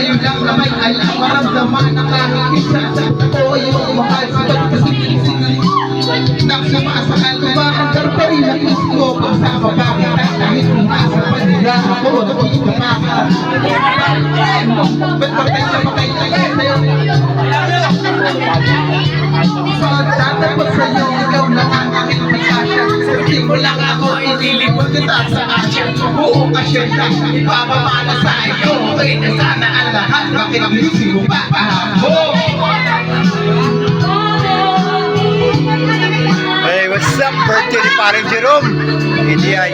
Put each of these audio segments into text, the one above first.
ngayon lang na may alam, maramdaman na kahit isa. O yung mahal sa pagkasinig-sinig nagsama-sakal ko ba ang karpa rin ang isko kung sa babakit at kahit umasa pa nila ako nakita pa ka. Ba't patay tayo sa'yo? Pagtatapos sa'yo, ikaw na ang aking pagkasya. Sabi mo lang ako, ililipot kita sa asya. Buong asyenda, ipapamana sa iyo. Okay na sana ang lahat, bakit busy mo pa ako? Hey, what's up? Birthday ni parang Jerome. Hindi ay.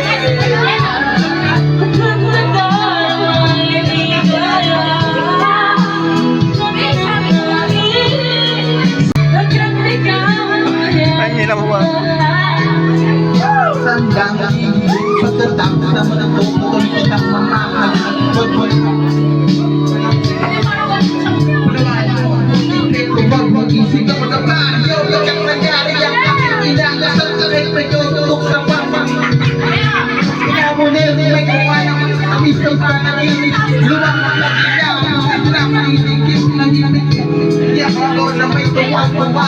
Ay, nilang huwag. Sandang pagkatapos naman ang bukod kitang mamahal. Huwag mag-isig ako na tayo. Pagkat nangyari ang aking inangasal sa respeto tutok sa papa. Inamunil may gawa ng amistaw sa nakinig. Luwang mga ilaw. Ang nakinig ng himig. Iyak ako na may tuwang-tuwa.